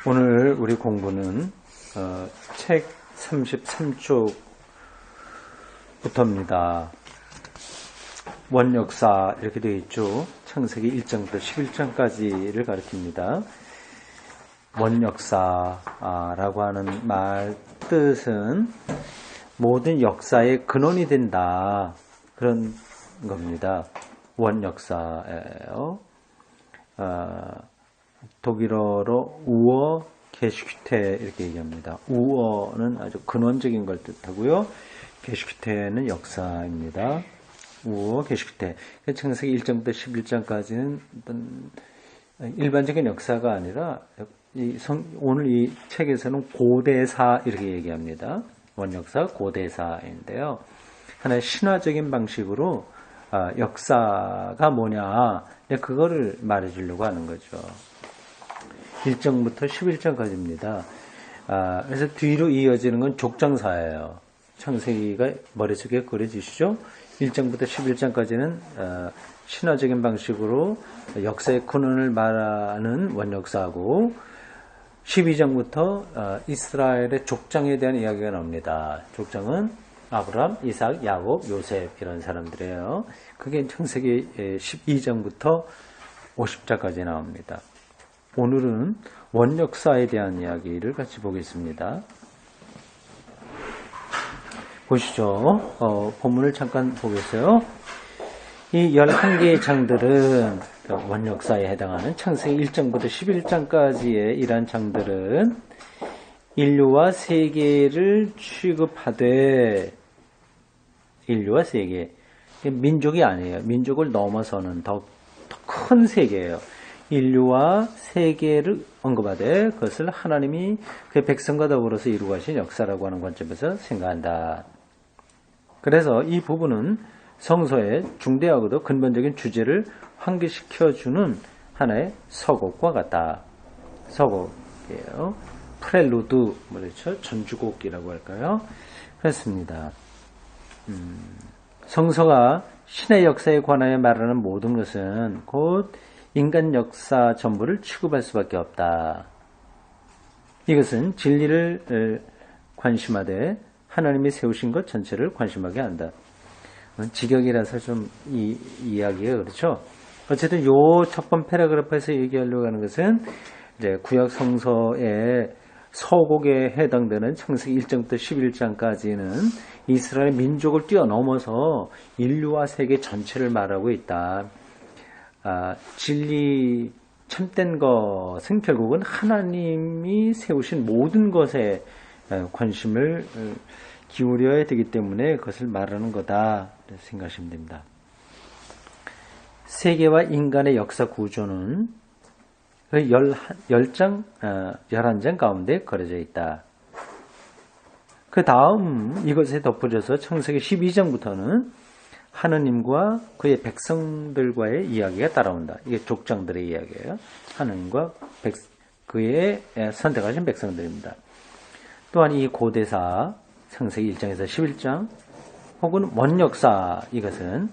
오늘 우리 공부는 책 33쪽부터입니다. 원역사 이렇게 되어 있죠. 창세기 1장부터 11장까지를 가리킵니다. 원역사라고 하는 말 뜻은 모든 역사의 근원이 된다. 그런 겁니다. 원역사예요. 독일어로 우어 게슈테 이렇게 얘기합니다. 우어는 아주 근원적인 걸 뜻하고요. 게슈테는 역사입니다. 우어 게슈테. 창세기 1장부터 11장까지는 어떤 일반적인 역사가 아니라 오늘 이 책에서는 고대사 이렇게 얘기합니다. 원역사 고대사인데요. 하나의 신화적인 방식으로 역사가 뭐냐 그거를 말해주려고 하는 거죠. 1장부터 11장까지입니다. 그래서 뒤로 이어지는 건 족장사예요. 창세기가 머릿속에 그려지시죠? 1장부터 11장까지는 신화적인 방식으로 역사의 근원을 말하는 원역사고 12장부터 이스라엘의 족장에 대한 이야기가 나옵니다. 족장은 아브람, 이삭, 야곱, 요셉 이런 사람들이에요. 그게 창세기 12장부터 50장까지 나옵니다. 오늘은 원역사에 대한 이야기를 같이 보겠습니다. 보시죠. 본문을 잠깐 보겠어요. 이 11개의 장들은 원역사에 해당하는 창세기 1장부터 11장까지의 이러한 장들은 인류와 세계를 취급하되 인류와 세계 민족이 아니에요. 민족을 넘어서는 더 큰 세계예요. 인류와 세계를 언급하되 그것을 하나님이 그의 백성과 더불어서 이루고 하신 역사라고 하는 관점에서 생각한다. 그래서 이 부분은 성서의 중대하고도 근본적인 주제를 환기시켜주는 하나의 서곡과 같다. 서곡이에요. 프렐루드, 뭐죠? 전주곡이라고 할까요? 그렇습니다. 성서가 신의 역사에 관하여 말하는 모든 것은 곧 인간 역사 전부를 취급할 수밖에 없다. 이것은 진리를 관심하되 하나님이 세우신 것 전체를 관심하게 한다. 직역이라서 좀 이 이야기가 그렇죠. 어쨌든 요 첫 번 패러그래프에서 얘기하려고 하는 것은 이제 구약 성서의 서곡에 해당되는 창세기 1장부터 11장까지는 이스라엘 민족을 뛰어넘어서 인류와 세계 전체를 말하고 있다. 진리 참된 것은 결국은 하나님이 세우신 모든 것에 관심을 기울여야 되기 때문에 그것을 말하는 거다 생각하시면 됩니다. 세계와 인간의 역사 구조는 11장 가운데 그려져 있다. 그 다음 이것에 덧붙여서 창세기 12장부터는 하느님과 그의 백성들과의 이야기가 따라온다. 이게 족장들의 이야기예요. 하느님과 그의 선택하신 백성들입니다. 또한 이 고대사 창세기 1장에서 11장 혹은 원역사 이것은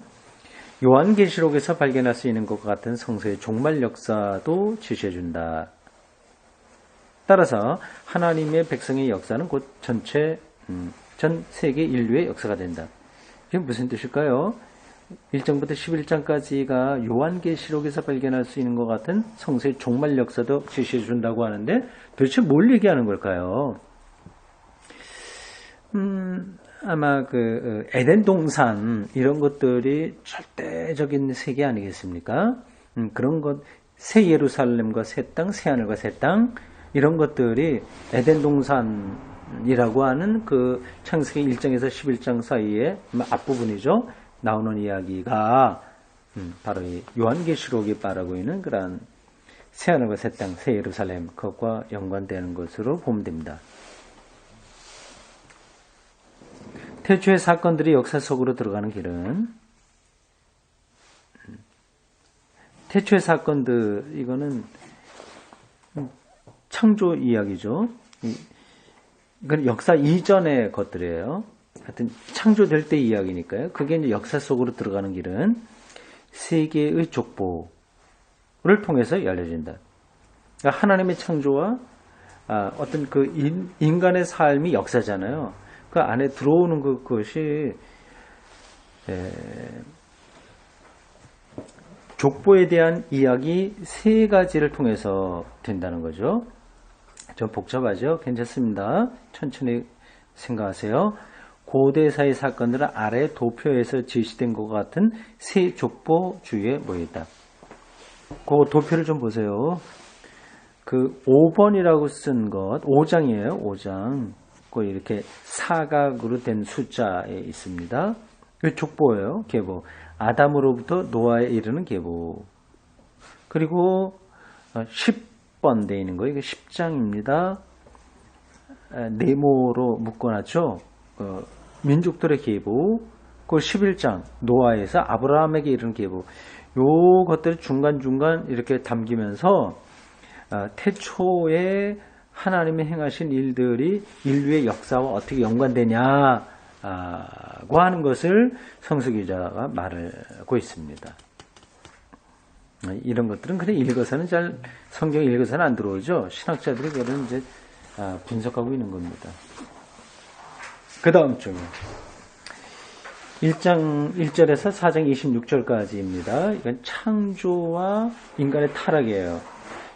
요한계시록에서 발견할 수 있는 것과 같은 성서의 종말 역사도 지시해준다. 따라서 하나님의 백성의 역사는 곧 전 세계 인류의 역사가 된다. 이게 무슨 뜻일까요? 1장부터 11장까지가 요한계시록에서 발견할 수 있는 것 같은 성서의 종말 역사도 지시해준다고 하는데 도대체 뭘 얘기하는 걸까요? 아마 에덴 동산 이런 것들이 절대적인 세계 아니겠습니까? 그런 것, 새 예루살렘과 새 땅, 새 하늘과 새 땅 이런 것들이 에덴 동산이라고 하는 그 창세기 1장에서 11장 사이에 앞부분이죠. 나오는 이야기가 바로 이 요한계시록이 말하고 있는 그러한 새 하늘과 새 땅, 새 예루살렘 그것과 연관되는 것으로 보면 됩니다. 태초의 사건들이 역사 속으로 들어가는 길은 태초의 사건들 이거는 창조 이야기죠. 이건 역사 이전의 것들이에요. 하여튼 창조될 때 이야기니까요. 그게 이제 역사 속으로 들어가는 길은 세계의 족보를 통해서 열려진다. 그러니까 하나님의 창조와 어떤 그 인간의 삶이 역사잖아요. 그 안에 들어오는 그것이 족보에 대한 이야기 세 가지를 통해서 된다는 거죠. 좀 복잡하죠? 괜찮습니다. 천천히 생각하세요. 고대사의 사건들은 아래 도표에서 제시된 것 같은 세 족보 주위에 모여있다. 그 도표를 좀 보세요. 그 5번이라고 쓴 것, 5장이에요. 5장. 그 이렇게 사각으로 된 숫자에 있습니다. 이 족보예요. 계보. 아담으로부터 노아에 이르는 계보. 그리고 10번 돼 있는 거, 이거 10장입니다. 네모로 묶어놨죠. 민족들의 계보. 그 11장 노아에서 아브라함에게 이르는 계보. 요 것들을 중간중간 이렇게 담기면서 태초에 하나님이 행하신 일들이 인류의 역사와 어떻게 연관되냐고 하는 것을 성서기자가 말하고 있습니다. 이런 것들은 그냥 읽어서는 잘, 성경 읽어서는 안 들어오죠. 신학자들이 그런 이제 분석하고 있는 겁니다. 그 다음 쪽에 1장 1절에서 4장 26절까지입니다. 이건 창조와 인간의 타락이에요.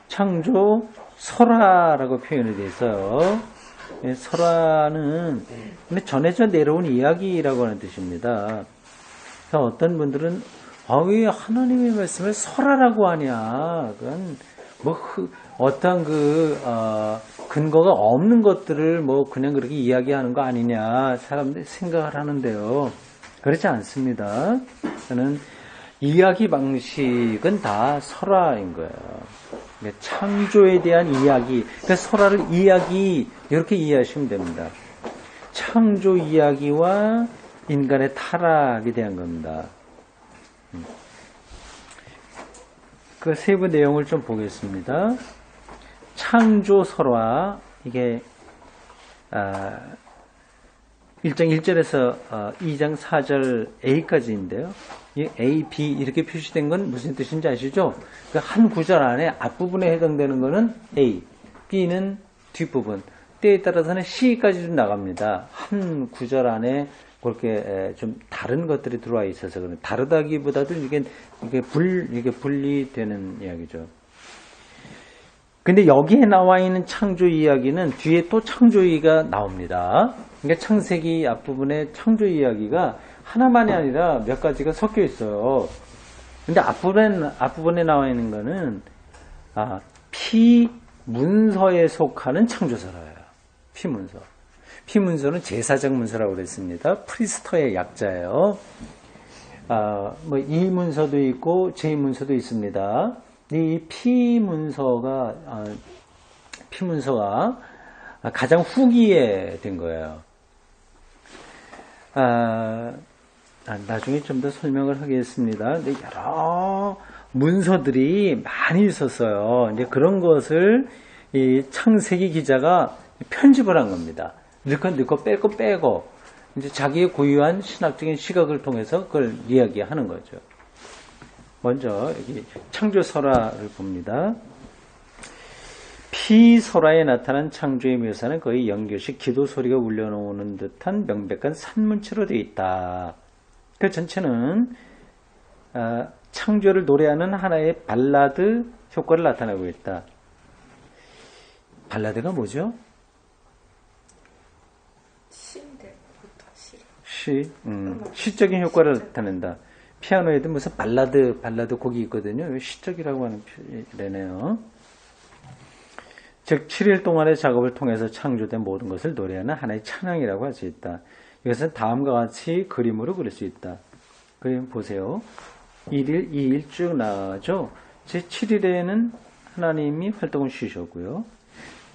창조 설화라고 표현이 되어 있어요. 설화는 전해져 내려온 이야기라고 하는 뜻입니다. 그래서 어떤 분들은 왜 하나님의 말씀을 설화라고 하냐? 그건 어떤 근거가 없는 것들을 그냥 그렇게 이야기하는 거 아니냐? 사람들이 생각을 하는데요. 그렇지 않습니다. 저는 이야기 방식은 다 설화인 거예요. 창조에 대한 이야기, 그러니까 설화를 이야기, 이렇게 이해하시면 됩니다. 창조 이야기와 인간의 타락에 대한 겁니다. 그 세부 내용을 좀 보겠습니다. 창조 설화, 이게 1장 1절에서 2장 4절 A까지인데요. 이 A, B 이렇게 표시된 건 무슨 뜻인지 아시죠? 그 한 구절 안에 앞부분에 해당되는 거는 A, B는 뒷부분, 때에 따라서는 C까지 좀 나갑니다. 한 구절 안에 그렇게 좀 다른 것들이 들어와 있어서 그런, 다르다기보다도 이게 분리되는 이야기죠. 근데 여기에 나와 있는 창조 이야기는 뒤에 또 창조 이야기가 나옵니다. 그러니까 창세기 앞부분에 창조 이야기가 하나만이 아니라 몇 가지가 섞여 있어요. 근데 앞부분에 나와 있는 거는 피문서에 속하는 창조설화예요. 피문서. 피문서는 제사적 문서라고 그랬습니다. 프리스터의 약자예요. 이 문서도 있고 제 문서도 있습니다. 이 피문서가 가장 후기에 된 거예요. 나중에 좀 더 설명을 하겠습니다. 근데 여러 문서들이 많이 있었어요. 이제 그런 것을 이 창세기 기자가 편집을 한 겁니다. 넣고 빼고 이제 자기의 고유한 신학적인 시각을 통해서 그걸 이야기하는 거죠. 먼저 여기 창조설화를 봅니다. 피설화에 나타난 창조의 묘사는 거의 연결식 기도 소리가 울려오는 듯한 명백한 산문체로 되어 있다. 그 전체는 창조를 노래하는 하나의 발라드 효과를 나타내고 있다. 발라드가 뭐죠? 시적인 효과를 나타낸다. 피아노에도 무슨 발라드 곡이 있거든요. 시적이라고 하는 표현이네요. 즉 7일 동안의 작업을 통해서 창조된 모든 것을 노래하는 하나의 찬양이라고 할 수 있다. 이것은 다음과 같이 그림으로 그릴 수 있다. 그림 보세요. 1일, 2일 쭉 나가죠. 제7일에는 하나님이 활동을 쉬셨고요.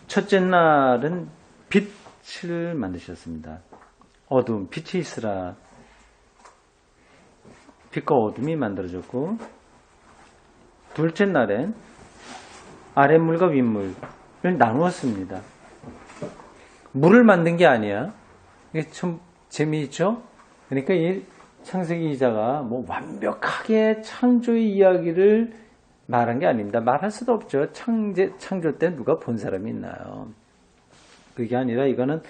첫째 날은 빛을 만드셨습니다. 어둠, 빛이 있으라. 빛과 어둠이 만들어졌고, 둘째 날엔 아랫물과 윗물을 나누었습니다. 물을 만든 게 아니야. 이게 좀 재미있죠? 그러니까 이 창세기 기자가 완벽하게 창조의 이야기를 말한 게 아닙니다. 말할 수도 없죠. 창조 때 누가 본 사람이 있나요? 그게 아니라 이거는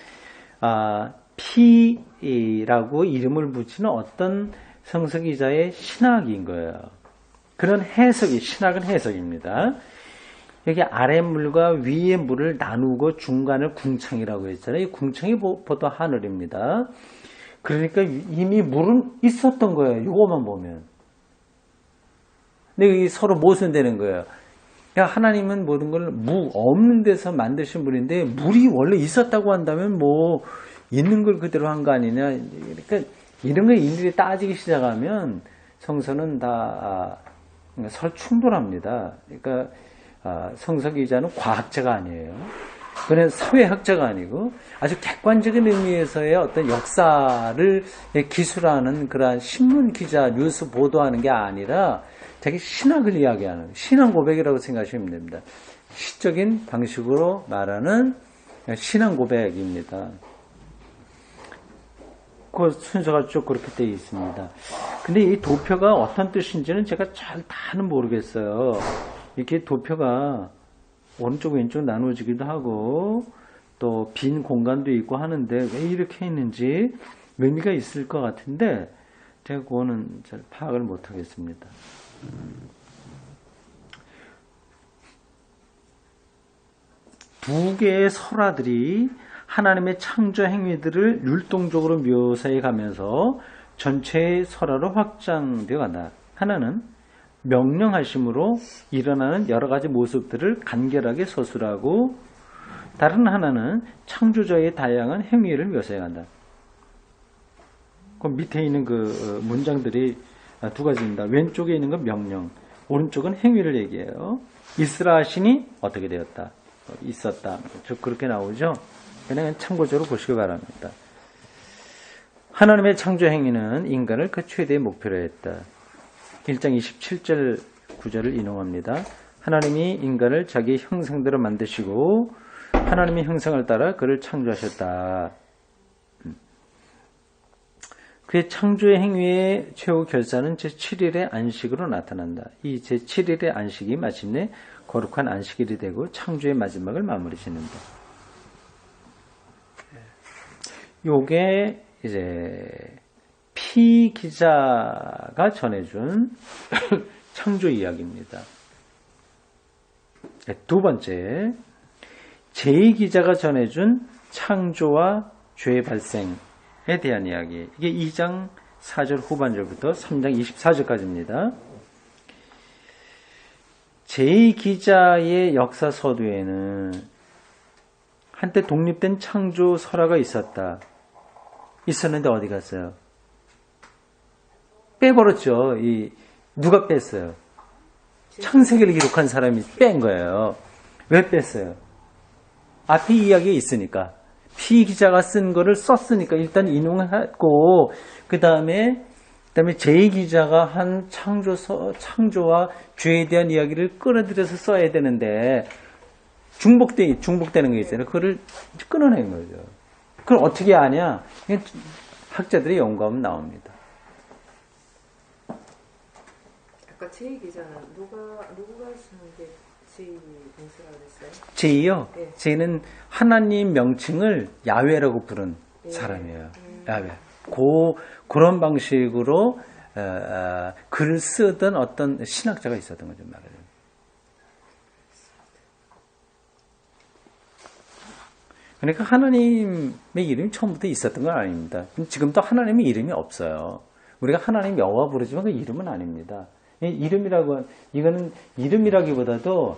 피라고 이름을 붙이는 어떤 성서기자의 신학인 거예요. 그런 해석이, 신학은 해석입니다. 여기 아래 물과 위의 물을 나누고 중간을 궁창이라고 했잖아요. 이 궁창이 보통 하늘입니다. 그러니까 이미 물은 있었던 거예요. 이거만 보면. 근데 이게 서로 모순되는 거예요. 그러니까 하나님은 모든 걸 없는 데서 만드신 분인데 물이 원래 있었다고 한다면 뭐 있는 걸 그대로 한 거 아니냐. 그러니까 이런 걸 일일이 따지기 시작하면 성서는 다 설충돌합니다. 그러니까 성서기자는 과학자가 아니에요. 그는 사회학자가 아니고 아주 객관적인 의미에서의 어떤 역사를 기술하는 그러한 신문 기자, 뉴스 보도하는 게 아니라 자기 신학을 이야기하는 신앙 고백이라고 생각하시면 됩니다. 시적인 방식으로 말하는 신앙 고백입니다. 그 순서가 쭉 그렇게 되어 있습니다. 근데 이 도표가 어떤 뜻인지는 제가 잘 다는 모르겠어요. 이렇게 도표가 오른쪽 왼쪽 나누어지기도 하고 또 빈 공간도 있고 하는데 왜 이렇게 있는지 의미가 있을 것 같은데 제가 그거는 잘 파악을 못 하겠습니다. 두 개의 설화들이 하나님의 창조 행위들을 율동적으로 묘사해 가면서 전체의 설화로 확장되어 간다. 하나는 명령하심으로 일어나는 여러 가지 모습들을 간결하게 서술하고 다른 하나는 창조자의 다양한 행위를 묘사해 간다. 그 밑에 있는 그 문장들이 두 가지입니다. 왼쪽에 있는 건 명령, 오른쪽은 행위를 얘기해요. 있으라 하시니 어떻게 되었다. 있었다. 쭉 그렇게 나오죠. 그냥 참고적으로 보시기 바랍니다. 하나님의 창조 행위는 인간을 그 최대의 목표로 했다. 1장 27절 9절을 인용합니다. 하나님이 인간을 자기 형상대로 만드시고 하나님의 형상을 따라 그를 창조하셨다. 그의 창조의 행위의 최후 결산은 제7일의 안식으로 나타난다. 이 제7일의 안식이 마침내 거룩한 안식일이 되고 창조의 마지막을 마무리 짓는다. 요게 이제 피 기자가 전해준 창조 이야기입니다. 두 번째, 제2 기자가 전해준 창조와 죄 발생에 대한 이야기. 이게 2장 4절 후반절부터 3장 24절까지입니다. 제2 기자의 역사 서두에는 한때 독립된 창조 설화가 있었는데 어디 갔어요? 빼버렸죠. 누가 뺐어요? 창세기를 기록한 사람이 뺀 거예요. 왜 뺐어요? 앞에 이야기가 있으니까. 피 기자가 쓴 거를 썼으니까 일단 인용했고, 그 다음에 제2 기자가 한 창조와 죄에 대한 이야기를 끌어들여서 써야 되는데, 중복되는 게 있잖아요. 그거를 끊어낸 거죠. 그걸 어떻게 아냐? 학자들의 연구하면 나옵니다. 아까 제2 기자는 누가 쓰는 게 제2 동사라고 했어요? 제2요? 네. 제2는 하나님 명칭을 야훼라고 부른 사람이에요. 야훼. 그런 방식으로 글을 쓰던 어떤 신학자가 있었던 거죠, 말하자면. 그러니까 하나님의 이름이 처음부터 있었던 건 아닙니다. 지금도 하나님의 이름이 없어요. 우리가 하나님 여호와 부르지만 그 이름은 아닙니다. 이거는 이름이라기보다도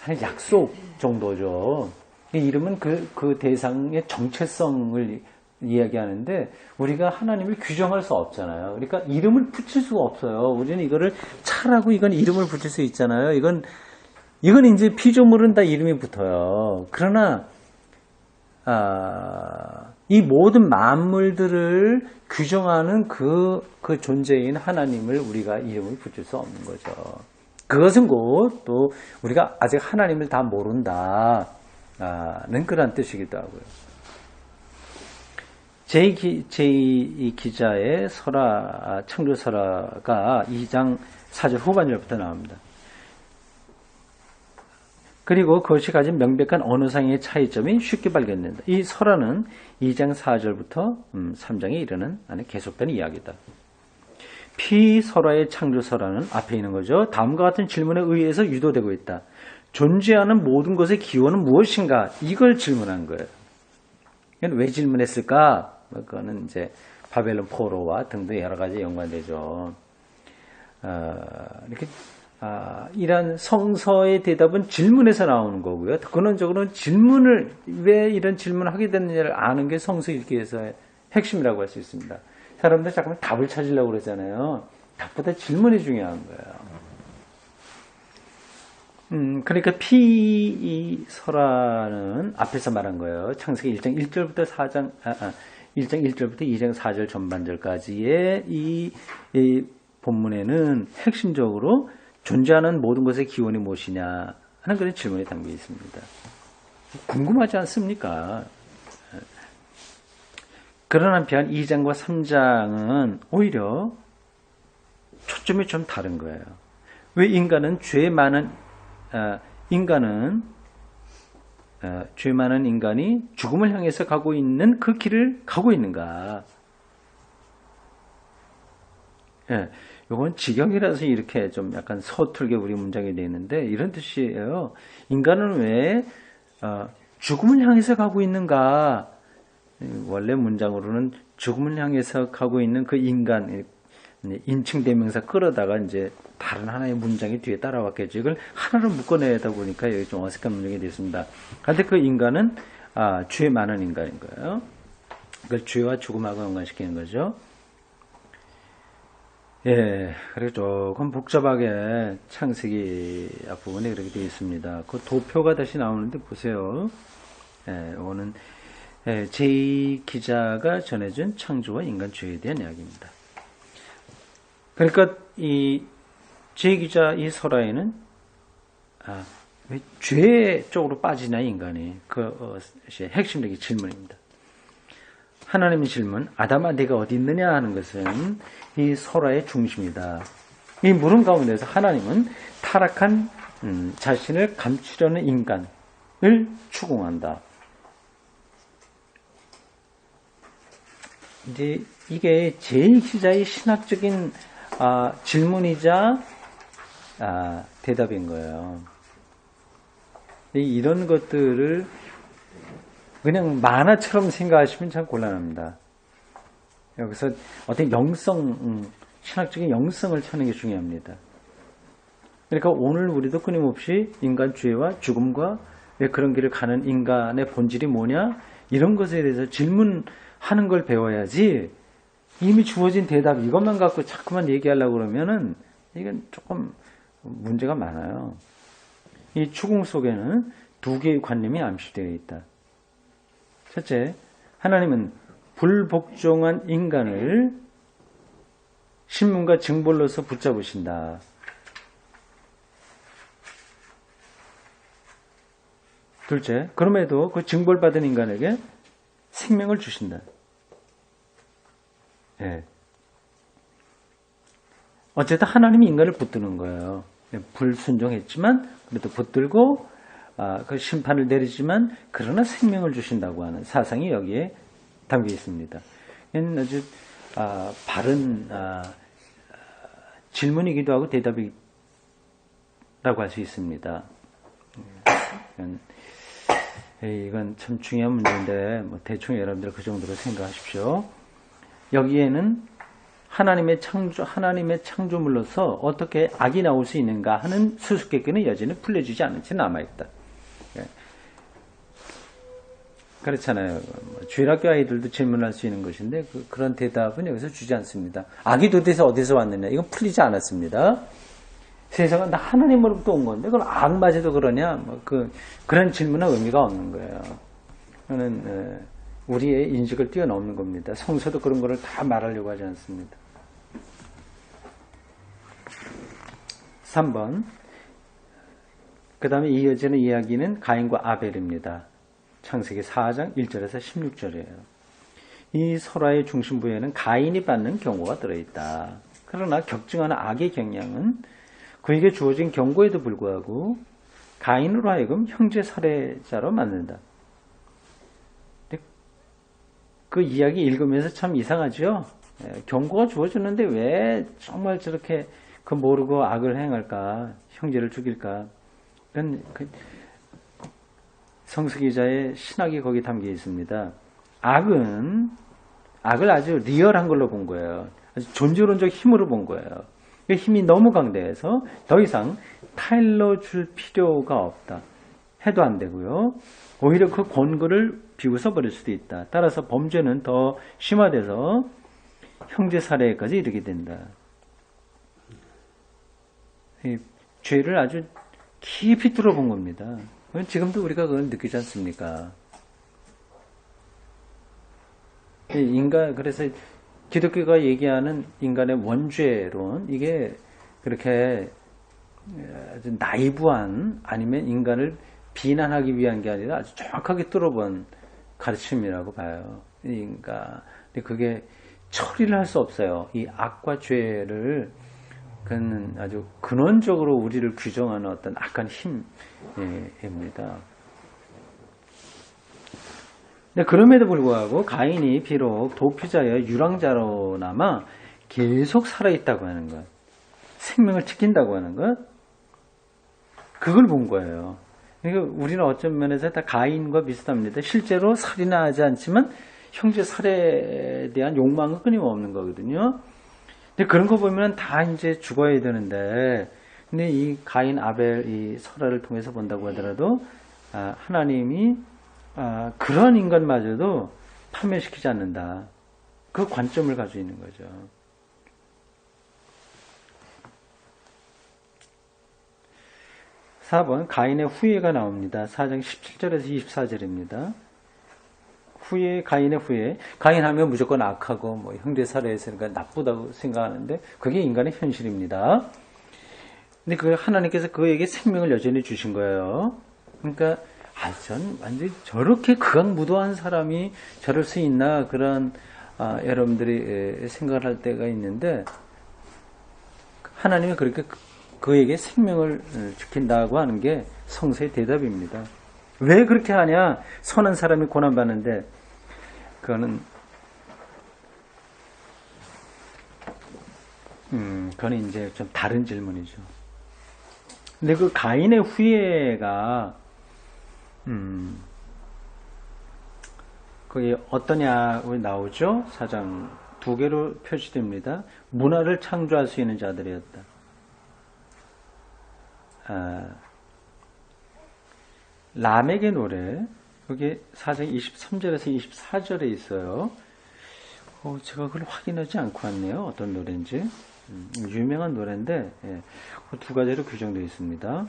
한 약속 정도죠. 이 이름은 그 대상의 정체성을 이야기하는데 우리가 하나님을 규정할 수 없잖아요. 그러니까 이름을 붙일 수가 없어요. 우리는 이거를 차라고 이건 이름을 붙일 수 있잖아요. 이건 이제 피조물은 다 이름이 붙어요. 그러나 이 모든 만물들을 규정하는 그 존재인 하나님을 우리가 이름을 붙일 수 없는 거죠. 그것은 곧 또 우리가 아직 하나님을 다 모른다는 그런 뜻이기도 하고요. 제2 기자의 창조 설화가 2장 4절 후반절부터 나옵니다. 그리고 그것이 가진 명백한 언어상의 차이점이 쉽게 발견된다. 이 설화는 2장 4절부터 3장에 이르는 안에 계속되는 이야기다. 피설화의 창조설화는 앞에 있는 거죠. 다음과 같은 질문에 의해서 유도되고 있다. 존재하는 모든 것의 기원은 무엇인가? 이걸 질문한 거예요. 이건 왜 질문했을까? 그거는 이제 바벨론 포로와 등등 여러 가지 연관되죠. 이렇게 이런 성서의 대답은 질문에서 나오는 거고요. 근원적으로는 왜 이런 질문을 하게 됐느냐를 아는 게 성서 읽기에서의 핵심이라고 할 수 있습니다. 사람들 자꾸만 답을 찾으려고 그러잖아요. 답보다 질문이 중요한 거예요. 그러니까 피설화는 앞에서 말한 거예요. 창세기 1장 1절부터 1장 1절부터 2장 4절 전반절까지의 이 본문에는 핵심적으로 존재하는 모든 것의 기원이 무엇이냐 하는 그런 질문이 담겨 있습니다. 궁금하지 않습니까? 그러나 한편 2장과 3장은 오히려 초점이 좀 다른 거예요. 왜 인간은 죄 많은 인간이 죽음을 향해서 가고 있는 그 길을 가고 있는가? 예, 이건 직역이라서 이렇게 좀 약간 서툴게 우리 문장이 되어 있는데 이런 뜻이에요. 인간은 왜 죽음을 향해서 가고 있는가? 원래 문장으로는 죽음을 향해서 가고 있는 그 인간, 인칭대명사 끌어다가 이제 다른 하나의 문장이 뒤에 따라왔겠죠. 이걸 하나로 묶어내다 보니까 여기 좀 어색한 문장이 됐습니다. 그런데 그 인간은 죄 많은 인간인 거예요. 그걸 죄와 죽음하고 연관시키는 거죠. 예, 그리고 조금 복잡하게 창세기 앞부분에 그렇게 되어 있습니다. 그 도표가 다시 나오는데 보세요. 예, 이거는 제2기자가 전해준 창조와 인간 죄에 대한 이야기입니다. 그러니까 이 제2기자 이 설화에는 왜 죄 쪽으로 빠지나 인간이 그것이 핵심적인 질문입니다. 하나님의 질문, 아담아 네가 어디 있느냐 하는 것은 이 설화의 중심이다. 이 물음 가운데서 하나님은 타락한 자신을 감추려는 인간을 추궁한다. 이제 이게 제1기자의 신학적인 질문이자 대답인 거예요. 이런 것들을 그냥 만화처럼 생각하시면 참 곤란합니다. 여기서 어떤 신학적인 영성을 찾는 게 중요합니다. 그러니까 오늘 우리도 끊임없이 인간 죄와 죽음과 왜 그런 길을 가는 인간의 본질이 뭐냐? 이런 것에 대해서 질문하는 걸 배워야지 이미 주어진 대답 이것만 갖고 자꾸만 얘기하려고 그러면은 이건 조금 문제가 많아요. 이 추궁 속에는 두 개의 관념이 암시되어 있다. 첫째, 하나님은 불복종한 인간을 신문과 징벌로서 붙잡으신다. 둘째, 그럼에도 그 징벌받은 인간에게 생명을 주신다. 예. 어쨌든 하나님이 인간을 붙드는 거예요. 불순종했지만 그래도 붙들고 그 심판을 내리지만 그러나 생명을 주신다고 하는 사상이 여기에 담겨 있습니다. 아주 바른 질문이기도 하고 대답이라고 할 수 있습니다. 이건 참 중요한 문제인데 대충 여러분들 그 정도로 생각하십시오. 여기에는 하나님의 창조물로서 어떻게 악이 나올 수 있는가 하는 수수께끼는 여전히 풀려지지 않은 채 남아있다. 그렇잖아요. 주일학교 아이들도 질문할 수 있는 것인데 그런 대답은 여기서 주지 않습니다. 악이 도대체 어디서 왔느냐? 이건 풀리지 않았습니다. 세상은 다 하나님으로부터 온 건데 그걸 악마저도 그러냐? 그런 질문은 의미가 없는 거예요. 저는 우리의 인식을 뛰어넘는 겁니다. 성서도 그런 거를 다 말하려고 하지 않습니다. 3번. 그 다음에 이어지는 이야기는 가인과 아벨입니다. 창세기 4장 1절에서 16절이에요. 이 설화의 중심부에는 가인이 받는 경고가 들어있다. 그러나 격증하는 악의 경향은 그에게 주어진 경고에도 불구하고 가인으로 하여금 형제 살해자로 만든다. 그 이야기 읽으면서 참 이상하죠? 경고가 주어졌는데 왜 정말 저렇게 그 모르고 악을 행할까? 형제를 죽일까? 그건 성서기자의 신학이 거기 담겨 있습니다. 악을 아주 리얼한 걸로 본 거예요. 아주 존재론적 힘으로 본 거예요. 그 힘이 너무 강대해서 더 이상 타일러 줄 필요가 없다. 해도 안 되고요. 오히려 그 권고를 비웃어 버릴 수도 있다. 따라서 범죄는 더 심화돼서 형제 살해까지 이르게 된다. 이 죄를 아주 깊이 뚫어본 겁니다. 지금도 우리가 그걸 느끼지 않습니까? 그래서 기독교가 얘기하는 인간의 원죄론, 이게 그렇게 아주 나이브한, 아니면 인간을 비난하기 위한 게 아니라 아주 정확하게 뚫어본 가르침이라고 봐요. 그러니까 그게 처리를 할 수 없어요. 이 악과 죄를 그는 아주 근원적으로 우리를 규정하는 어떤 악한 힘입니다. 그럼에도 불구하고 가인이 비록 도피자여 유랑자로나마 계속 살아있다고 하는 것, 생명을 지킨다고 하는 것, 그걸 본 거예요. 그러니까 우리는 어떤 면에서 다 가인과 비슷합니다. 실제로 살인은 하지 않지만 형제 살해에 대한 욕망은 끊임없는 거거든요. 근데 그런 거 보면 다 이제 죽어야 되는데, 근데 이 가인, 아벨, 이 설화를 통해서 본다고 하더라도, 하나님이 그런 인간마저도 파멸시키지 않는다. 그 관점을 가지고 있는 거죠. (4번) 가인의 후예가 나옵니다. 4장 17절에서 24절입니다. 가인의 후예. 가인하면 무조건 악하고 뭐 형제 살해했으니까 나쁘다고 생각하는데 그게 인간의 현실입니다. 근데 그 하나님께서 그에게 생명을 여전히 주신 거예요. 그러니까 전 완전히 저렇게 극악무도한 사람이 저럴 수 있나, 그런 여러분들이 생각을 할 때가 있는데, 하나님이 그렇게 그에게 생명을 지킨다고 하는 게 성서의 대답입니다. 왜 그렇게 하냐? 선한 사람이 고난받는데, 그거는 이제 좀 다른 질문이죠. 근데 그 가인의 후예가 그게 어떠냐고 나오죠? 4장 2개로 표시됩니다. 문화를 창조할 수 있는 자들이었다. 람에게 노래, 그게 4장 23절에서 24절에 있어요. 제가 그걸 확인하지 않고 왔네요. 어떤 노래인지. 유명한 노래인데, 그 두 가지로 규정되어 있습니다.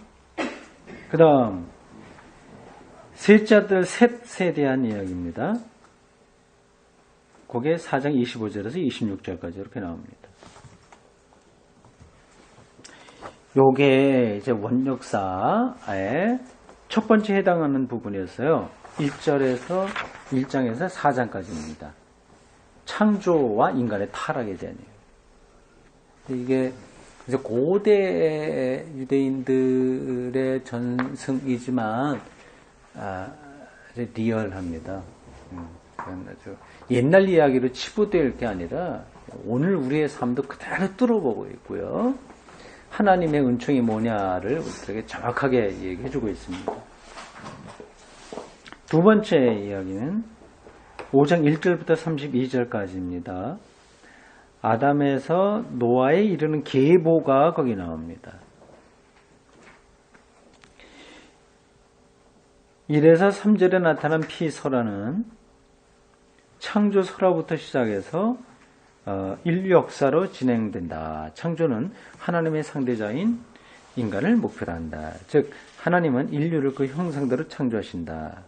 그 다음, 셋째 아들 셋에 대한 이야기입니다. 그게 4장 25절에서 26절까지 이렇게 나옵니다. 요게 이제 원역사의 첫 번째 해당하는 부분이었어요. 1장에서 4장까지입니다. 창조와 인간의 타락에 대한 얘기. 이게 이제 고대 유대인들의 전승이지만 이제 리얼합니다. 아주 옛날 이야기로 치부될 게 아니라 오늘 우리의 삶도 그대로 뚫어보고 있고요. 하나님의 은총이 뭐냐를 우리에게 정확하게 얘기해주고 있습니다. 두 번째 이야기는 5장 1절부터 32절까지입니다. 아담에서 노아에 이르는 계보가 거기 나옵니다. 1에서 3절에 나타난 피설화는 창조 설화부터 시작해서 인류 역사로 진행된다. 창조는 하나님의 상대자인 인간을 목표로 한다. 즉 하나님은 인류를 그 형상대로 창조하신다.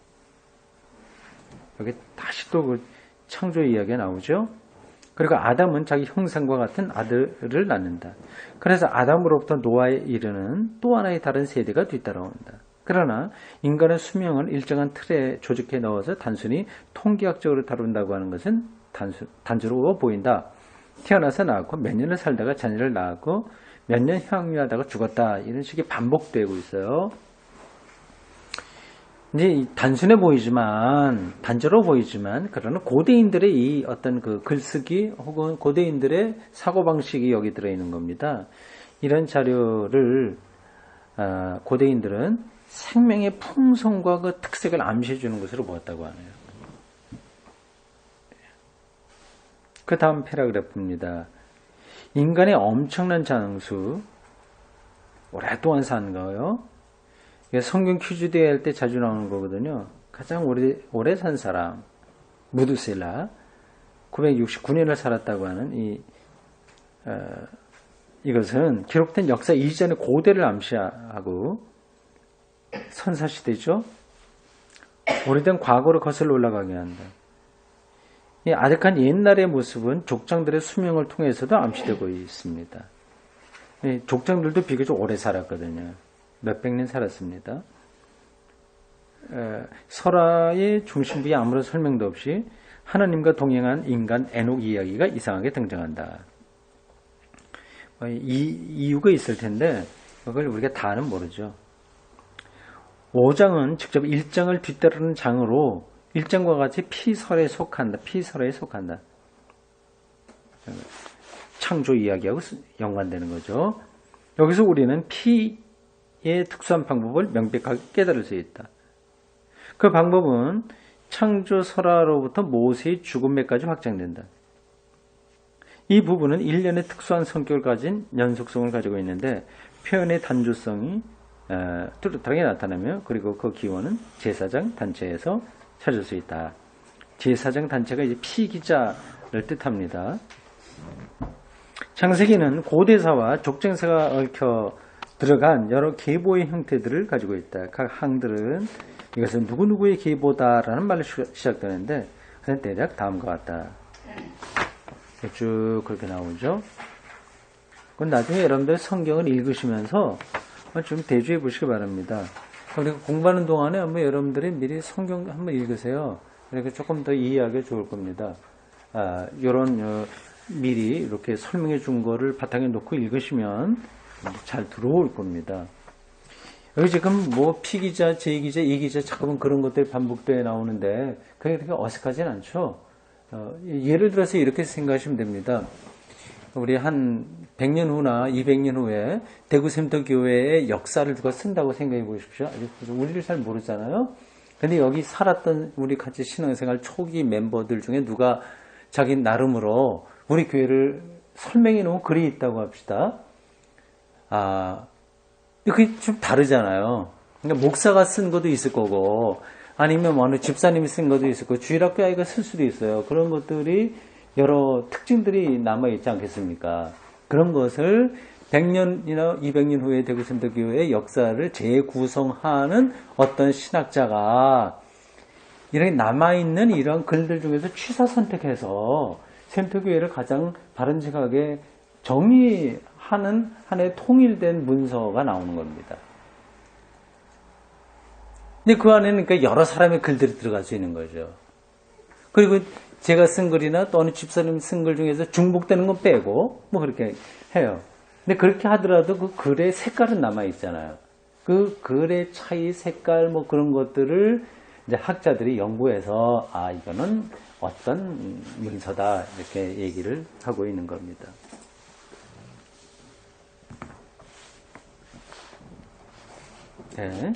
여기 다시 또 그 창조 이야기가 나오죠. 그리고 아담은 자기 형상과 같은 아들을 낳는다. 그래서 아담으로부터 노아에 이르는 또 하나의 다른 세대가 뒤따라온다. 그러나 인간의 수명을 일정한 틀에 조직해 넣어서 단순히 통계학적으로 다룬다고 하는 것은 단조로워 보인다. 태어나서 낳았고 몇 년을 살다가 자녀를 낳았고 몇 년 향유하다가 죽었다. 이런 식이 반복되고 있어요. 이제 단순해 보이지만, 단조로워 보이지만, 그러나 고대인들의 이 어떤 그 글쓰기 혹은 고대인들의 사고방식이 여기 들어있는 겁니다. 이런 자료를, 고대인들은 생명의 풍성과 그 특색을 암시해 주는 것으로 보았다고 하네요. 그 다음 패러그래프입니다. 인간의 엄청난 장수, 오랫동안 산 거요. 성경 퀴즈 대회 할 때 자주 나오는 거거든요. 가장 오래 산 사람, 무두셀라, 969년을 살았다고 하는 이것은 기록된 역사 이전의 고대를 암시하고 선사시대죠. 오래된 과거를 거슬러 올라가게 한다. 이 아득한 옛날의 모습은 족장들의 수명을 통해서도 암시되고 있습니다. 족장들도 비교적 오래 살았거든요. 몇백 년 살았습니다. 설화의 중심부에 아무런 설명도 없이 하나님과 동행한 인간 에녹 이야기가 이상하게 등장한다. 이유가 있을 텐데 그걸 우리가 다는 모르죠. 5장은 직접 1장을 뒤따르는 장으로 1장과 같이 피설에 속한다. 피설에 속한다. 창조 이야기하고 연관되는 거죠. 여기서 우리는 피의 특수한 방법을 명백하게 깨달을 수 있다. 그 방법은 창조 설화로부터 모세의 죽음에까지 확장된다. 이 부분은 일련의 특수한 성격을 가진 연속성을 가지고 있는데 표현의 단조성이 뚜렷하게 나타나며 그리고 그 기원은 제사장 단체에서 찾을 수 있다. 제사장 단체가 이제 피기자를 뜻합니다. 창세기는 고대사와 족장사가 얽혀 들어간 여러 계보의 형태들을 가지고 있다. 각 항들은 이것은 누구누구의 계보다라는 말로 시작되는데 그냥 대략 다음과 같다. 쭉 그렇게 나오죠. 그건 나중에 여러분들 성경을 읽으시면서 좀 대주해 보시기 바랍니다. 그리고 공부하는 동안에 한번 여러분들이 미리 성경 한번 읽으세요. 그러니까 조금 더 이해하기 좋을 겁니다. 이런 미리 이렇게 설명해 준 거를 바탕에 놓고 읽으시면 잘 들어올 겁니다. 여기 지금 뭐 P기자, J기자, E기자 잠깐만 그런 것들이 반복되어 나오는데 그게 그렇게 어색하진 않죠. 예를 들어서 이렇게 생각하시면 됩니다. 우리 한 100년 후나 200년 후에 대구 샘터교회의 역사를 누가 쓴다고 생각해 보십시오. 우리를 잘 모르잖아요. 근데 여기 살았던 우리 같이 신앙생활 초기 멤버들 중에 누가 자기 나름으로 우리 교회를 설명해 놓은 글이 있다고 합시다. 그게 좀 다르잖아요. 그러니까 목사가 쓴 것도 있을 거고, 아니면 어느 집사님이 쓴 것도 있을 거고, 주일학교 아이가 쓸 수도 있어요. 그런 것들이 여러 특징들이 남아있지 않겠습니까? 그런 것을 100년이나 200년 후에 대구 샘터교회의 역사를 재구성하는 어떤 신학자가 이렇게 남아있는 이런 글들 중에서 취사 선택해서 샘터교회를 가장 바른직하게 정의하는 하나의 통일된 문서가 나오는 겁니다. 근데 그 안에는 그러니까 여러 사람의 글들이 들어갈 수 있는 거죠. 그리고 제가 쓴 글이나 또 어느 집사님 쓴 글 중에서 중복되는 건 빼고 뭐 그렇게 해요. 근데 그렇게 하더라도 그 글의 색깔은 남아 있잖아요. 그 글의 차이, 색깔 뭐 그런 것들을 이제 학자들이 연구해서 이거는 어떤 문서다 이렇게 얘기를 하고 있는 겁니다. 네.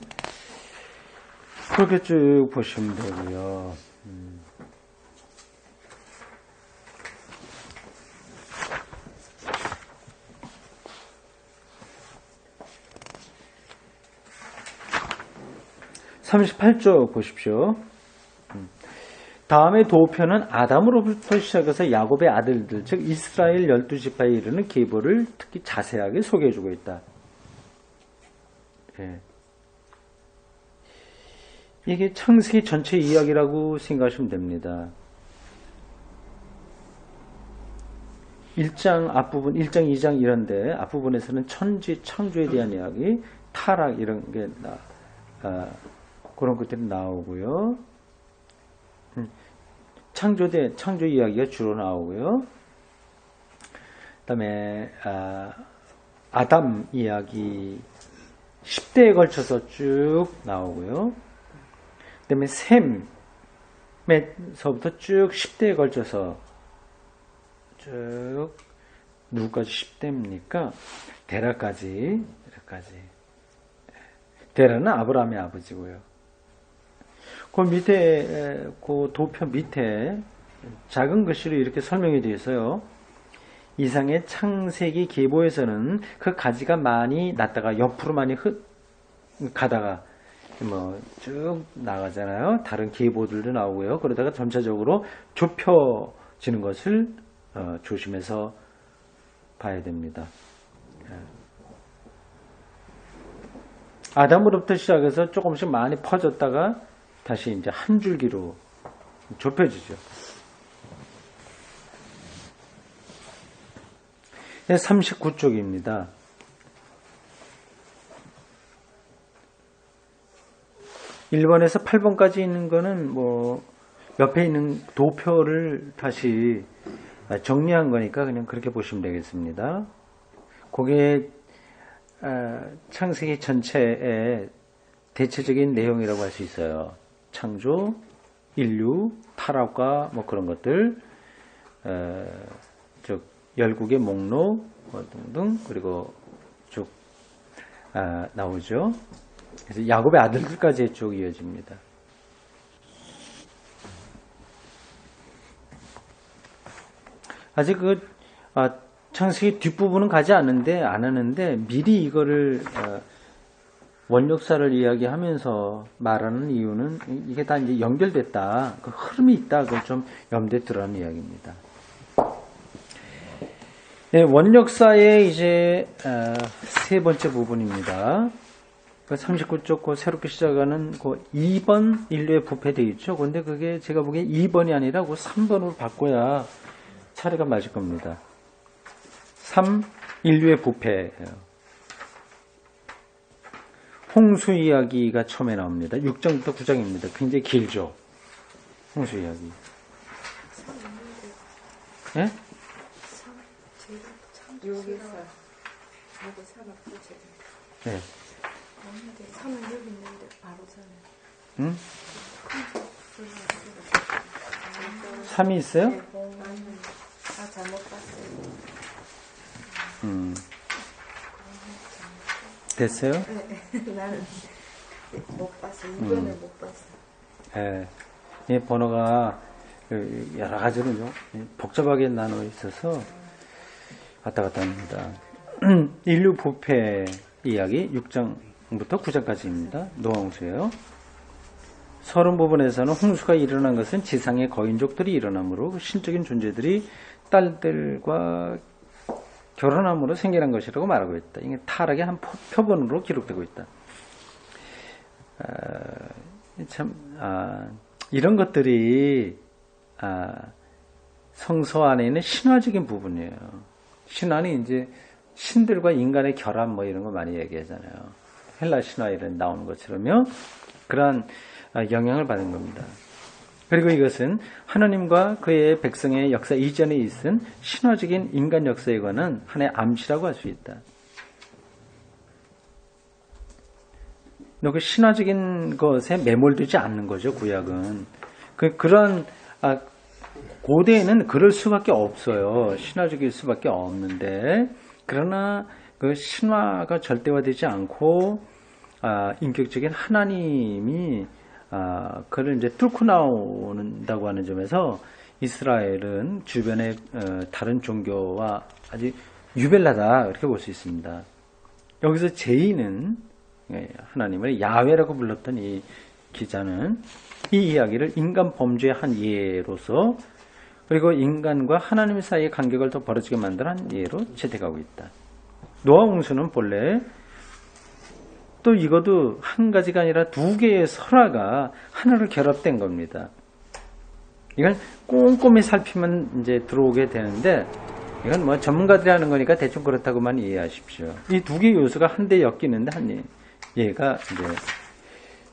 그렇게 쭉 보시면 되고요. 38쪽 보십시오. 다음에 도표는 아담으로부터 시작해서 야곱의 아들들, 즉 이스라엘 12지파에 이르는 계보를 특히 자세하게 소개해주고 있다. 예. 이게 창세기 전체 이야기라고 생각하시면 됩니다. 1장 앞부분, 1장, 2장 이런데 앞부분에서는 천지, 창조에 대한 이야기, 타락 이런 게 그런 것들이 나오고요. 창조 이야기가 주로 나오고요. 그 다음에 아담 이야기 10대에 걸쳐서 쭉 나오고요. 그다음에 셈에서부터 쭉 10대에 걸쳐서 쭉 누구까지 10대입니까? 데라까지. 데라는 아브라함의 아버지고요. 그 밑에 그 도표 밑에 작은 글씨로 이렇게 설명이 되어 있어요. 이상의 창세기 계보에서는 그 가지가 많이 났다가 옆으로 많이 가다가 뭐 쭉 나가잖아요. 다른 계보들도 나오고요. 그러다가 전체적으로 좁혀지는 것을 조심해서 봐야 됩니다. 아담으로부터 시작해서 조금씩 많이 퍼졌다가 다시 이제 한 줄기로 좁혀지죠. 39쪽입니다. 1번에서 8번까지 있는 거는 뭐 옆에 있는 도표를 다시 정리한 거니까 그냥 그렇게 보시면 되겠습니다. 그게 창세기 전체의 대체적인 내용이라고 할 수 있어요. 창조, 인류, 타락과 뭐 그런 것들, 즉 열국의 목록 뭐 등등 그리고 쭉 나오죠. 그래서 야곱의 아들들까지 쭉 이어집니다. 아직 창세기 뒷부분은 가지 않았는데 미리 이거를 원역사를 이야기하면서 말하는 이유는 이게 다 이제 연결됐다. 그 흐름이 있다. 그걸 좀 염두에 두라는 이야기입니다. 네, 원역사의 이제 세 번째 부분입니다. 39쪽 새롭게 시작하는 그 2번 인류의 부패되어 있죠. 그런데 그게 제가 보기엔 2번이 아니라 그 3번으로 바꿔야 차례가 맞을 겁니다. 3. 인류의 부패예요. 홍수 이야기가 처음에 나옵니다. 6장부터 9장입니다. 굉장히 길죠. 홍수 이야기. 예? 네. 3은 여기 있는데 바로 전에. 응? 3이 있어요? 잘못 봤어요. 됐어요? 네. 나는 못 봤어. 이번에 못 봤어. 예. 이 번호가 여러 가지로 좀 복잡하게 나눠 있어서 왔다 갔다 합니다. 인류 부패 이야기 6장부터 9장까지입니다. 노아홍수예요. 서론 부분에서는 홍수가 일어난 것은 지상의 거인족들이 일어나므로 신적인 존재들이 딸들과 결혼함으로 생겨난 것이라고 말하고 있다. 이게 타락의 한 표본으로 기록되고 있다. 이런 것들이 성서 안에 있는 신화적인 부분이에요. 신화는 이제 신들과 인간의 결합 뭐 이런 거 많이 얘기하잖아요. 헬라 신화 이런 나오는 것처럼요. 그러한 영향을 받은 겁니다. 그리고 이것은 하나님과 그의 백성의 역사 이전에 있은 신화적인 인간 역사에 관한 하나의 암시라고 할 수 있다. 그 신화적인 것에 매몰되지 않는 거죠, 구약은. 그런 고대에는 그럴 수밖에 없어요. 신화적일 수밖에 없는데, 그러나 그 신화가 절대화되지 않고 인격적인 하나님이 그를 이제 뚫고 나온다고 하는 점에서 이스라엘은 주변의 다른 종교와 아주 유별나다 이렇게 볼 수 있습니다. 여기서 제인은 하나님을 야훼라고 불렀던 이 기자는 이 이야기를 인간 범죄의 한 예로서 그리고 인간과 하나님 사이의 간격을 더 벌어지게 만든 한 예로 채택하고 있다. 노아 홍수는 본래 또 이것도 한 가지가 아니라 두 개의 설화가 하나로 결합된 겁니다. 이걸 꼼꼼히 살피면 이제 들어오게 되는데 이건 뭐 전문가들이 하는 거니까 대충 그렇다고만 이해하십시오. 이 두 개의 요소가 한데 엮이는데 한 얘가 이제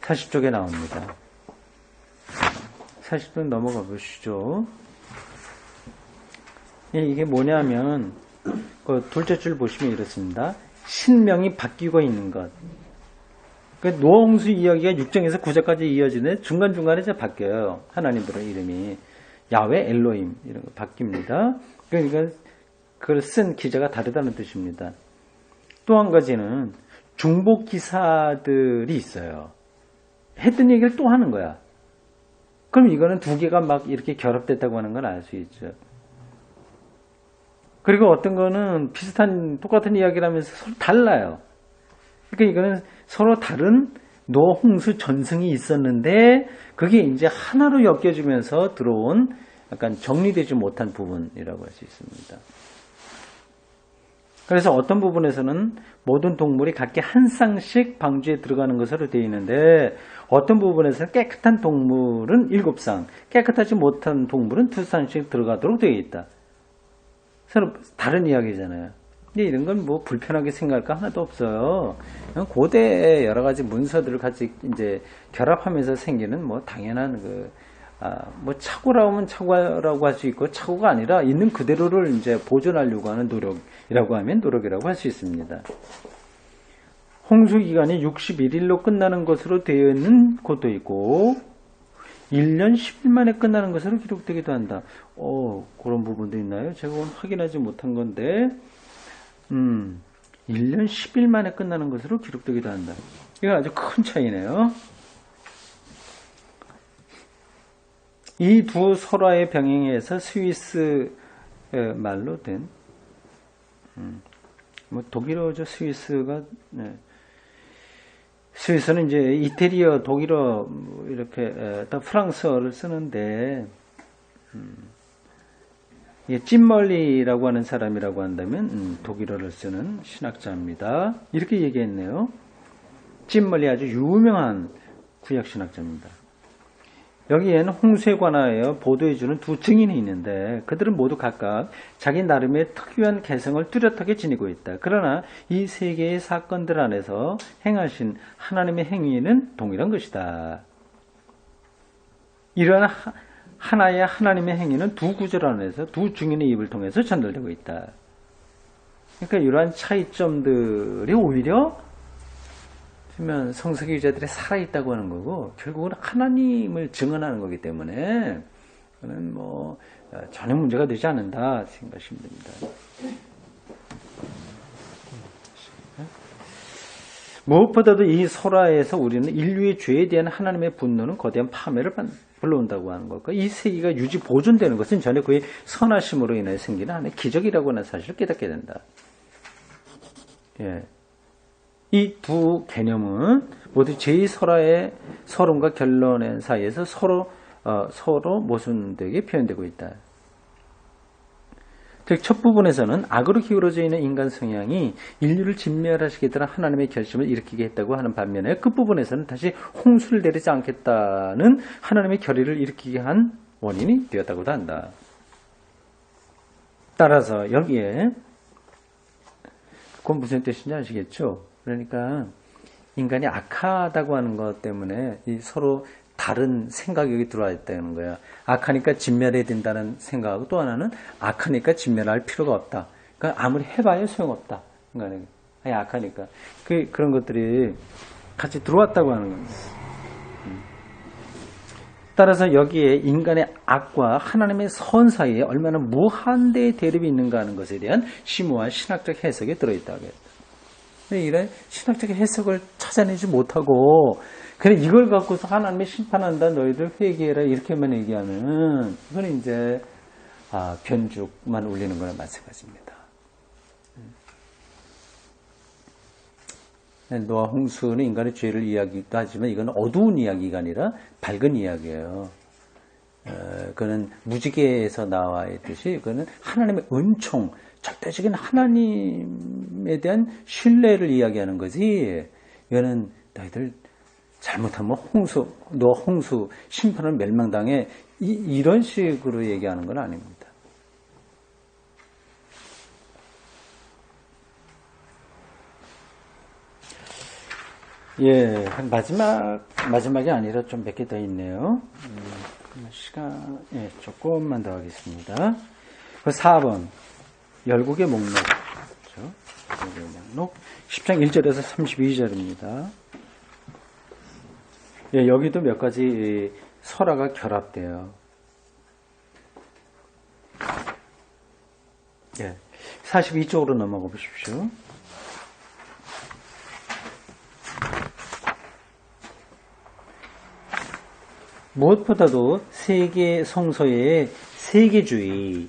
40쪽에 나옵니다. 40쪽 넘어가 보시죠. 이게 뭐냐면 그 둘째 줄 보시면 이렇습니다. 신명이 바뀌고 있는 것. 그러니까 노아 홍수 이야기가 6장에서 9장까지 이어지는데 중간중간에 이제 바뀌어요. 하나님들의 이름이. 야훼, 엘로힘 이런 거 바뀝니다. 그러니까 그걸 쓴 기자가 다르다는 뜻입니다. 또 한 가지는 중복 기사들이 있어요. 했던 얘기를 또 하는 거야. 그럼 이거는 두 개가 막 이렇게 결합됐다고 하는 건 알 수 있죠. 그리고 어떤 거는 똑같은 이야기를 하면서 서로 달라요. 그러니까 이거는 서로 다른 노아 홍수 전승이 있었는데 그게 이제 하나로 엮여지면서 들어온 약간 정리되지 못한 부분이라고 할 수 있습니다. 그래서 어떤 부분에서는 모든 동물이 각기 한 쌍씩 방주에 들어가는 것으로 되어 있는데 어떤 부분에서는 깨끗한 동물은 7쌍, 깨끗하지 못한 동물은 2쌍씩 들어가도록 되어 있다. 서로 다른 이야기잖아요. 근데 이런 건 뭐 불편하게 생각할 거 하나도 없어요. 고대의 여러 가지 문서들을 같이 이제 결합하면서 생기는 뭐 당연한 뭐 착오라고 하면 착오라고 할 수 있고 착오가 아니라 있는 그대로를 이제 보존하려고 하는 노력이라고 하면 노력이라고 할 수 있습니다. 홍수 기간이 61일로 끝나는 것으로 되어 있는 곳도 있고 1년 10일 만에 끝나는 것으로 기록되기도 한다. 그런 부분도 있나요? 제가 오늘 확인하지 못한 건데 1년 10일 만에 끝나는 것으로 기록되기도 한다. 이건 아주 큰 차이네요. 이 두 설화의 병행에서 스위스 말로 된 뭐 독일어죠. 스위스가 스위스는 이제 이태리어, 독일어 이렇게 다 프랑스어를 쓰는데 찐멀리라고 하는 사람이라고 한다면 독일어를 쓰는 신학자입니다. 이렇게 얘기했네요. 찐멀리 아주 유명한 구약 신학자입니다. 여기에는 홍수에 관하여 보도해주는 두 증인이 있는데 그들은 모두 각각 자기 나름의 특유한 개성을 뚜렷하게 지니고 있다. 그러나 이 세 개의 사건들 안에서 행하신 하나님의 행위는 동일한 것이다. 이러한 하나의 하나님의 행위는 두 구절 안에서 두 증인의 입을 통해서 전달되고 있다. 그러니까 이러한 차이점들이 오히려 그러면 성서기 유자들이 살아있다고 하는 거고 결국은 하나님을 증언하는 거기 때문에 그는 뭐 전혀 문제가 되지 않는다 생각하시면 됩니다. 무엇보다도 이 설화에서 우리는 인류의 죄에 대한 하나님의 분노는 거대한 파멸을 불러온다고 하는 것과 이 세계가 유지 보존되는 것은 전혀 그의 선하심으로 인해 생기는 하나의 기적이라고 하는 사실을 깨닫게 된다. 예. 이 두 개념은 모두 제2설화의 서론과 결론의 사이에서 서로 모순되게 표현되고 있다. 즉 첫 부분에서는 악으로 기울어져 있는 인간 성향이 인류를 진멸하시게 되는 하나님의 결심을 일으키게 했다고 하는 반면에 끝부분에서는 다시 홍수를 내리지 않겠다는 하나님의 결의를 일으키게 한 원인이 되었다고도 한다. 따라서 여기에 그건 무슨 뜻인지 아시겠죠? 그러니까 인간이 악하다고 하는 것 때문에 이 서로 다른 생각이 여기 들어와 있다는 거야. 악하니까 진멸해야 된다는 생각하고 또 하나는 악하니까 진멸할 필요가 없다. 그러니까 아무리 해봐야 소용없다. 인간에게. 아니, 악하니까. 그런 것들이 같이 들어왔다고 하는 겁니다. 따라서 여기에 인간의 악과 하나님의 선 사이에 얼마나 무한대의 대립이 있는가 하는 것에 대한 심오한 신학적 해석이 들어있다고 했다. 근데 이런 신학적 해석을 찾아내지 못하고 그래 이걸 갖고서 하나님이 심판한다 너희들 회개해라 이렇게만 얘기하면 이건 이제 변죽만 울리는 거나 마찬가지입니다. 노아 홍수는 인간의 죄를 이야기도 하지만 이건 어두운 이야기가 아니라 밝은 이야기예요. 그는 무지개에서 나와 있듯이 그는 하나님의 은총 절대적인 하나님에 대한 신뢰를 이야기하는 거지. 이거는 너희들 잘못하면 노아 홍수 심판을 멸망당해 이런 식으로 얘기하는 건 아닙니다. 예, 마지막이 아니라 좀 몇 개 더 있네요. 시간, 조금만 더 하겠습니다. 4번. 열국의 목록. 그렇죠? 열국의 목록. 10장 1절에서 32절입니다. 예, 여기도 몇 가지 설화가 결합돼요. 예, 42쪽으로 넘어가 보십시오. 무엇보다도 세계 성서의 세계주의가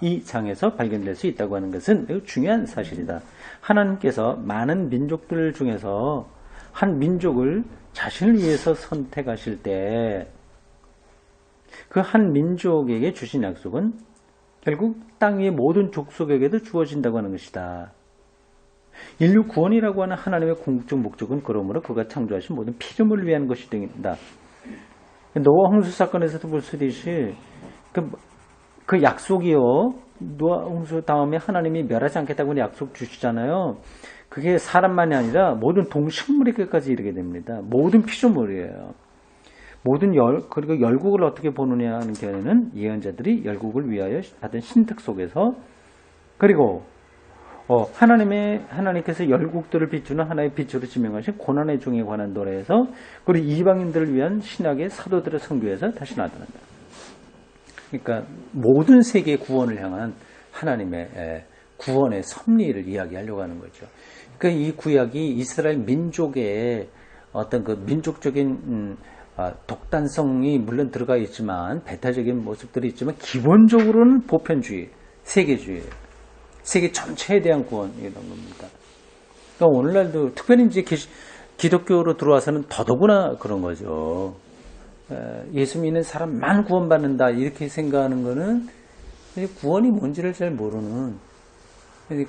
이 장에서 발견될 수 있다고 하는 것은 매우 중요한 사실이다. 하나님께서 많은 민족들 중에서 한 민족을 자신을 위해서 선택하실 때 그 한 민족에게 주신 약속은 결국 땅 위의 모든 족속에게도 주어진다고 하는 것이다. 인류 구원이라고 하는 하나님의 궁극적 목적은 그러므로 그가 창조하신 모든 피조물을 위한 것이 된다. 노아 홍수 사건에서도 볼 수 있듯이 그 약속이요. 노아 홍수 다음에 하나님이 멸하지 않겠다고 약속 주시잖아요. 그게 사람만이 아니라 모든 동식물에게까지 이르게 됩니다. 모든 피조물이에요. 그리고 열국을 어떻게 보느냐 하는 견해는 예언자들이 열국을 위하여 받은 신특 속에서 그리고 하나님께서 열국들을 비추는 하나의 빛으로 지명하신 고난의 종에 관한 노래에서 그리고 이방인들을 위한 신학의 사도들의 선교에서 다시 나타난다. 그러니까 모든 세계의 구원을 향한 하나님의 구원의 섭리를 이야기하려고 하는 거죠. 그러니까 이 구약이 이스라엘 민족의 어떤 그 민족적인 독단성이 물론 들어가 있지만 배타적인 모습들이 있지만 기본적으로는 보편주의, 세계주의예요. 세계 전체에 대한 구원이라는 겁니다. 그러니까 오늘날도 특별히 이제 기독교로 들어와서는 더더구나 그런 거죠. 예수 믿는 사람만 구원받는다 이렇게 생각하는 거는 구원이 뭔지를 잘 모르는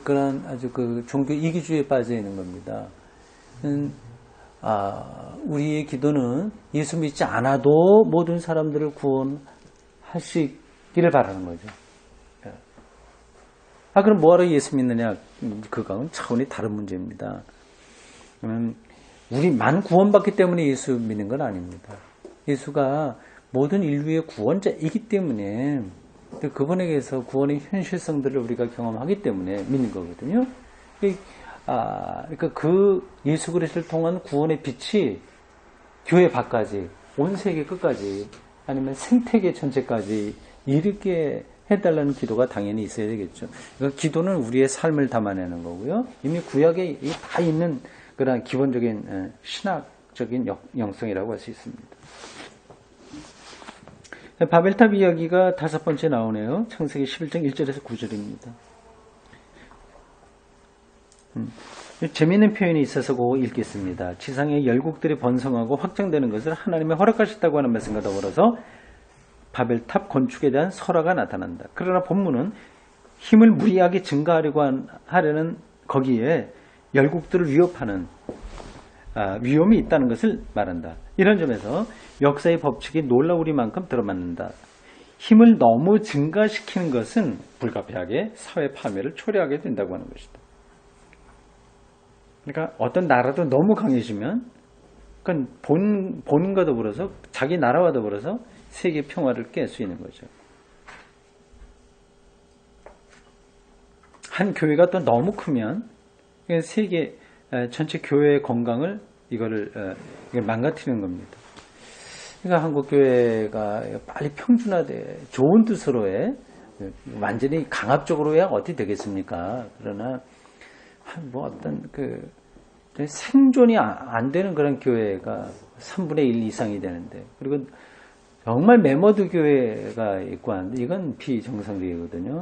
그런 아주 그 종교 이기주의에 빠져 있는 겁니다. 우리의 기도는 예수 믿지 않아도 모든 사람들을 구원하시기를 바라는 거죠. 그럼 뭐하러 예수 믿느냐? 그건 차원이 다른 문제입니다. 우리만 구원받기 때문에 예수 믿는 건 아닙니다. 예수가 모든 인류의 구원자이기 때문에 그분에게서 구원의 현실성들을 우리가 경험하기 때문에 믿는 거거든요. 그러니까 그 예수 그리스도를 통한 구원의 빛이 교회 밖까지, 온 세계 끝까지, 아니면 생태계 전체까지 이렇게 해달라는 기도가 당연히 있어야 되겠죠. 그러니까 기도는 우리의 삶을 담아내는 거고요. 이미 구약에 다 있는 그런 기본적인 신학적인 영성이라고 할 수 있습니다. 바벨탑 이야기가 5번째 나오네요. 창세기 11장 1절에서 9절입니다. 재미있는 표현이 있어서 그거 읽겠습니다. 지상의 열국들이 번성하고 확장되는 것을 하나님이 허락하셨다고 하는 말씀과 더불어서 바벨탑 건축에 대한 설화가 나타난다. 그러나 본문은 힘을 무리하게 증가하려고 하려는 거기에 열국들을 위협하는 위험이 있다는 것을 말한다. 이런 점에서 역사의 법칙이 놀라우리만큼 들어맞는다. 힘을 너무 증가시키는 것은 불가피하게 사회 파멸을 초래하게 된다고 하는 것이다. 그러니까 어떤 나라도 너무 강해지면 그건 본인과 더불어서 자기 나라와 더불어서 세계 평화를 깰 수 있는 거죠. 한 교회가 또 너무 크면 세계 전체 교회의 건강을 이걸 망가뜨리는 겁니다. 그러니까 한국 교회가 빨리 평준화돼 좋은 뜻으로의 완전히 강압적으로 해야 어떻게 되겠습니까? 그러나 뭐 어떤 생존이 안 되는 그런 교회가 3분의 1 이상이 되는데 그리고 정말 메머드 교회가 있고 하는데 이건 비정상적이거든요.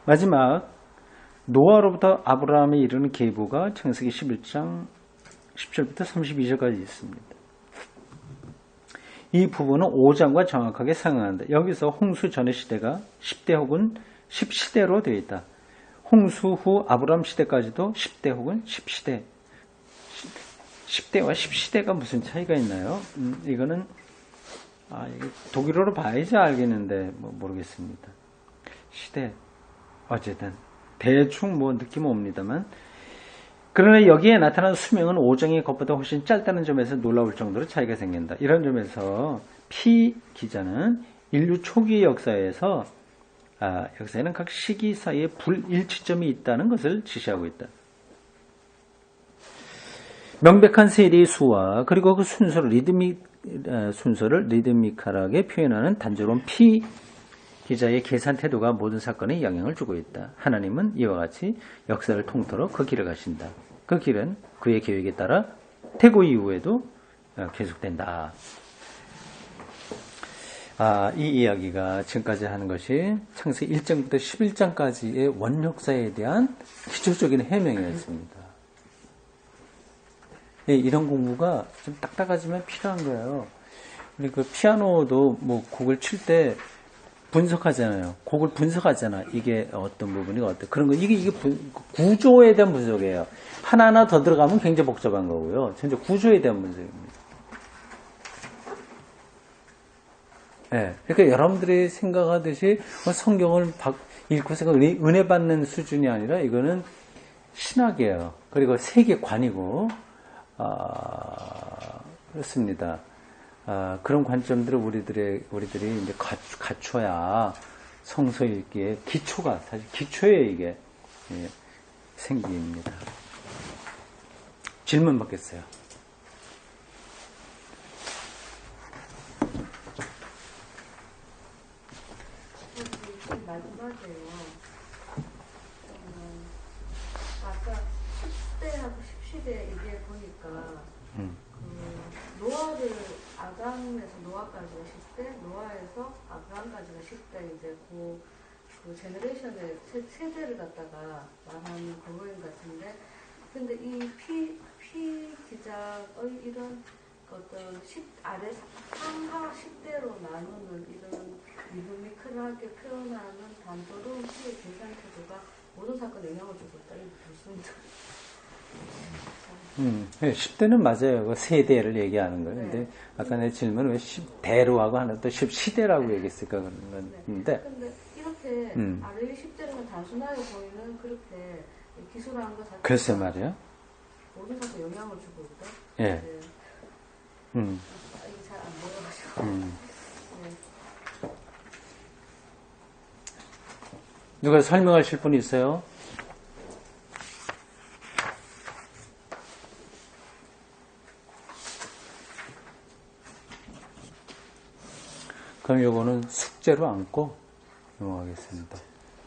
마지막 노아로부터 아브라함에 이르는 계보가 창세기 11장 10절부터 32절까지 있습니다. 이 부분은 5장과 정확하게 상응한다. 여기서 홍수 전의 시대가 10대 혹은 10시대로 되어 있다. 홍수 후 아브라함 시대까지도 10대 혹은 10시대. 10대와 10시대가 무슨 차이가 있나요? 이거는 독일어로 봐야지 알겠는데 모르겠습니다. 시대 어쨌든 대충 느낌은 옵니다만 그러나 여기에 나타난 수명은 5장의 것보다 훨씬 짧다는 점에서 놀라울 정도로 차이가 생긴다. 이런 점에서 피 기자는 인류 초기의 역사에는 각 시기 사이에 불일치점이 있다는 것을 지시하고 있다. 명백한 세리의 수와 그리고 그 순서를 리드미컬하게 표현하는 단조로운 피 기자의 계산 태도가 모든 사건에 영향을 주고 있다. 하나님은 이와 같이 역사를 통틀어 그 길을 가신다. 그 길은 그의 계획에 따라 태고 이후에도 계속된다. 이 이야기가 지금까지 하는 것이 창세기 1장부터 11장까지의 원역사에 대한 기초적인 해명이었습니다. 이런 공부가 좀 딱딱하지만 필요한 거예요. 그 피아노도 뭐 곡을 칠 때 분석하잖아요. 곡을 분석하잖아. 이게 어떤 부분이 어떤 그런 거 이게 구조에 대한 분석이에요. 하나하나 더 들어가면 굉장히 복잡한 거고요. 전체 구조에 대한 분석입니다. 네, 그러니까 여러분들이 생각하듯이 성경을 읽고서 은혜 받는 수준이 아니라 이거는 신학이에요. 그리고 세계관이고 그렇습니다. 그런 관점들을 우리들이 이제 갖춰야 성서 읽기에 기초가 사실 기초에 이게 생깁니다. 질문 받겠어요. 마지막이에요. 아까 10대하고 10시대 얘기해 보니까 노아를 아담에서 노아까지가 10대, 노아에서 아브람까지가 10대 이제 그 제너레이션의 세대를 갖다가 말하는 그거인 것 같은데, 근데 이 피 기자의 이런 어떤 아래 상하 10대로 나누는 이런 리드미컬하게 표현하는 단조로운 피의 계산 태도가 모든 사건에 영향을 주고 있다. 이게 좋습니다. 10대는 맞아요. 그 세대를 얘기하는 거예요. 근데 아까 내 질문은 왜 10대로 하고 하나 또 10시대라고 얘기했을까 그런 건데. 근데 이렇게 아래 10대는 단순하게 보이는 그렇게 기술한 것 자체가 글쎄 말이야. 모든 사건에 영향을 주고 있다. 예. 이게 잘 안 보여가지고. 누가 설명하실 분 있어요? 그럼 요거는 숙제로 안고 넘어가겠습니다.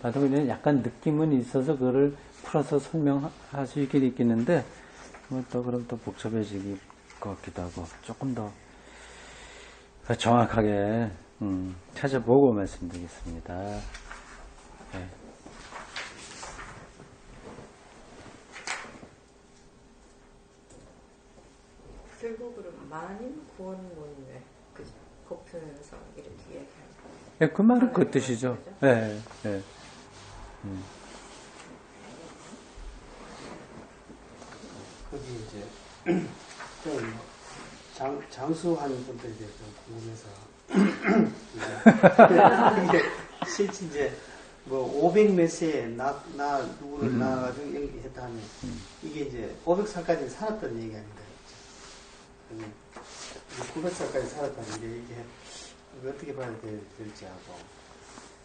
나도 그냥 약간 느낌은 있어서 그거를 풀어서 설명할 수 있긴 있겠는데, 또 그럼 또 복잡해질 것 같기도 하고, 조금 더 정확하게 찾아보고 말씀드리겠습니다. 네. 결국은 만인 구원론에 곱편에서 이렇게 얘기하는 네, 그 말은 그 뜻이죠. 네, 네. 거기 이제 좀 장수하는 분들에 대해서 궁금해서 이게 실제 이제 뭐 500 몇 세에 누구를 낳아가지고 연기했다 하면 이게 이제 500살까지 살았던 얘기합니다. 900살까지 살았다는 게 이게 어떻게 봐야 될지 하고,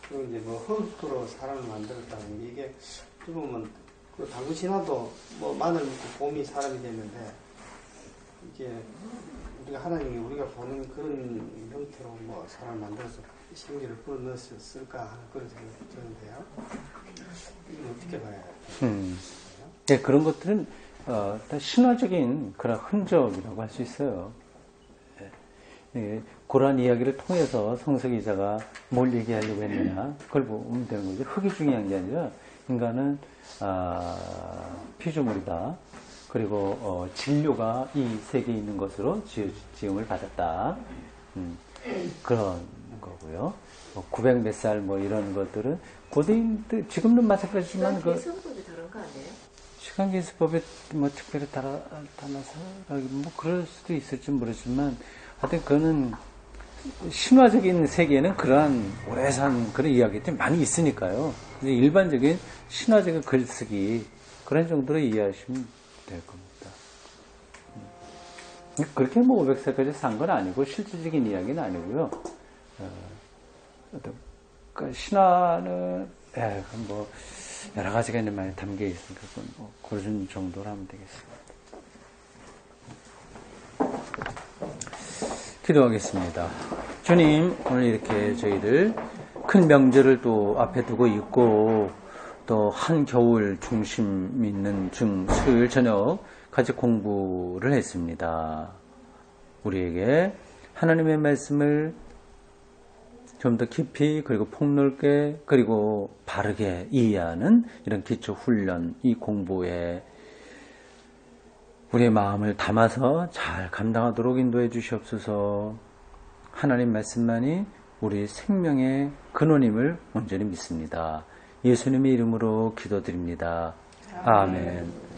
그리고 이제 뭐 흙으로 사람을 만들었다는 게 이게 어떻게 보면 그 당구 신화도 뭐 마늘 먹고 곰이 사람이 됐는데, 이게 우리가 하나님이 우리가 보는 그런 형태로 뭐 사람을 만들어서 신기를 불어넣었을까 하는 그런 생각이 드는데요. 이건 어떻게 봐야 할까요? 네, 그런 것들은 다 신화적인 그런 흔적이라고 할 수 있어요. 네, 고란 이야기를 통해서 성서 기자가 뭘 얘기하려고 했느냐, 그걸 보면 되는 거죠. 흙이 중요한 게 아니라 인간은 피조물이다. 그리고 진료가 이 세계에 있는 것으로 지음을 받았다. 그런 거고요. 900 몇 살 뭐 이런 것들은 고대인들 지금도 마찬가지지만 시간 계승법이 다른 거 아니에요? 시간 계승법에 뭐 특별히 달라서 뭐 그럴 수도 있을지 모르지만 하여튼 그거는 신화적인 세계에는 그러한 오래 산 그런 이야기들이 많이 있으니까요. 이제 일반적인 신화적인 글쓰기 그런 정도로 이해하시면 될 겁니다. 그렇게 뭐 500살까지 산 건 아니고 실질적인 이야기는 아니고요. 그러니까 신화는 뭐 여러 가지가 이제 많이 담겨 있으니까 뭐 그런 정도로 하면 되겠습니다. 기도하겠습니다. 주님, 오늘 이렇게 저희들 큰 명절을 또 앞에 두고 있고 또 한겨울 중심 있는 수요일 저녁 같이 공부를 했습니다. 우리에게 하나님의 말씀을 좀 더 깊이 그리고 폭넓게 그리고 바르게 이해하는 이런 기초 훈련, 이 공부에 우리의 마음을 담아서 잘 감당하도록 인도해 주시옵소서. 하나님 말씀만이 우리 생명의 근원임을 온전히 믿습니다. 예수님의 이름으로 기도드립니다. 아멘.